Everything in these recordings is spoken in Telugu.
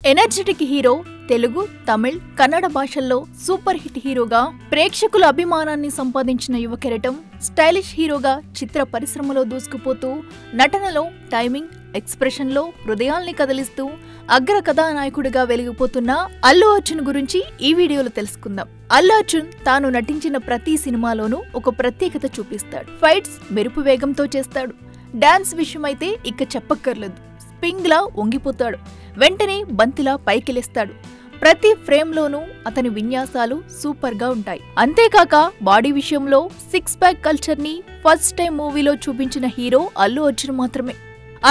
ఎనర్జెటిక్ హీరో తెలుగు, తమిళ్, కన్నడ భాషల్లో సూపర్ హిట్ హీరోగా ప్రేక్షకుల అభిమానాన్ని సంపాదించిన యువ కెరటం, స్టైలిష్ హీరోగా చిత్ర పరిశ్రమలో దూసుకుపోతూ నటనలో టైమింగ్, ఎక్స్ప్రెషన్లో హృదయాల్ని కదిలిస్తూ అగ్ర కథానాయకుడిగా వెలిగిపోతున్న అల్లు అర్జున్ గురించి ఈ వీడియోలో తెలుసుకుందాం. అల్లు అర్జున్ తాను నటించిన ప్రతి సినిమాలోనూ ఒక ప్రత్యేకత చూపిస్తాడు. ఫైట్స్ మెరుపు వేగంతో చేస్తాడు. డాన్స్ విషయమైతే ఇక చెప్పక్కర్లేదు. స్పింగ్లా వంగిపోతాడు. వెంటనే బంతిలా పైకిలేస్తాడు. ప్రతి ఫ్రేమ్లోనూ అతని విన్యాసాలు సూపర్గా ఉంటాయి. అంతేకాక బాడీ విషయంలో సిక్స్ ప్యాక్ కల్చర్ని ఫస్ట్ టైం మూవీలో చూపించిన హీరో అల్లు అర్జున్ మాత్రమే.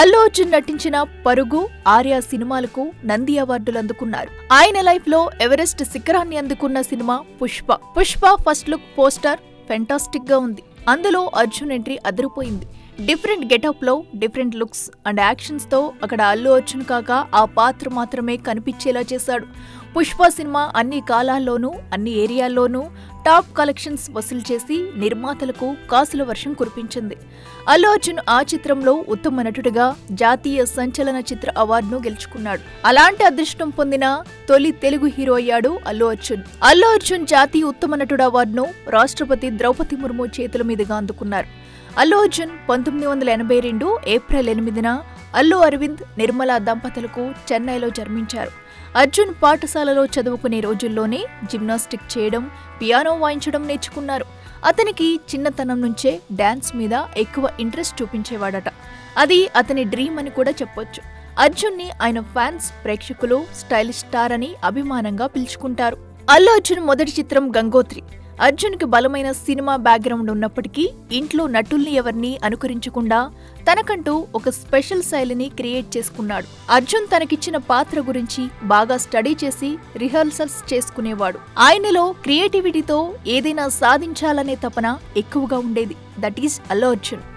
అల్లు అర్జున్ నటించిన పరుగు, ఆర్య సినిమాలకు నంది అవార్డులు అందుకున్నారు. ఆయన లైఫ్ లో ఎవరెస్ట్ శిఖరాన్ని అందుకున్న cinema Pushpa first look poster fantastic గా ఉంది. అందులో అర్జున్ ఎంట్రీ అదిరిపోయింది. డిఫరెంట్ గెటప్ లో డిఫరెంట్ లుక్స్ అండ్ యాక్షన్స్ తో అక్కడ అల్లు అర్జున్ కాక ఆ పాత్ర మాత్రమే కనిపించేలా చేశాడు. పుష్ప సినిమా అన్ని కాలాల్లోనూ అన్ని ఏరియాల్లోనూ టాప్ కలెక్షన్స్ వసూలు చేసి నిర్మాతలకు కాసుల వర్షం కురిపించింది. అల్లు అర్జున్ ఆ చిత్రంలో ఉత్తమ నటుడిగా జాతీయ సంచలన చిత్ర అవార్డును గెలుచుకున్నాడు. అలాంటి అదృష్టం పొందిన తొలి తెలుగు హీరో అయ్యాడు అల్లు అర్జున్. అల్లు అర్జున్ జాతీయ ఉత్తమ నటుడు అవార్డును రాష్ట్రపతి ద్రౌపది ముర్ము చేతుల మీదుగా అందుకున్నారు. అల్లు అర్జున్ 1982 ఏప్రిల్ 8న అల్లు అరవింద్, నిర్మలా దంపతులకు చెన్నైలో జన్మించారు. అర్జున్ పాఠశాలలో చదువుకునే రోజుల్లోనే జిమ్నాస్టిక్ చేయడం, పియానో వాయించడం నేర్చుకున్నారు. అతనికి చిన్నతనం నుంచే డాన్స్ మీద ఎక్కువ ఇంట్రెస్ట్ చూపించేవాడట. అది అతని డ్రీమ్ అని కూడా చెప్పొచ్చు. అర్జున్ని ఆయన ఫ్యాన్స్, ప్రేక్షకులు స్టైలిష్ స్టార్ అని అభిమానంగా పిలుచుకుంటారు. అల్లు అర్జున్ మొదటి చిత్రం గంగోత్రి. అర్జున్కి బలమైన సినిమా బ్యాక్గ్రౌండ్ ఉన్నప్పటికీ ఇంట్లో నటుల్ని ఎవరిని అనుకరించకుండా తనకంటూ ఒక స్పెషల్ శైలిని క్రియేట్ చేసుకున్నాడు. అర్జున్ తనకిచ్చిన పాత్ర గురించి బాగా స్టడీ చేసి రిహర్సల్స్ చేసుకునేవాడు. ఆయనలో క్రియేటివిటీతో ఏదైనా సాధించాలనే తపన ఎక్కువగా ఉండేది. That is Allu Arjun.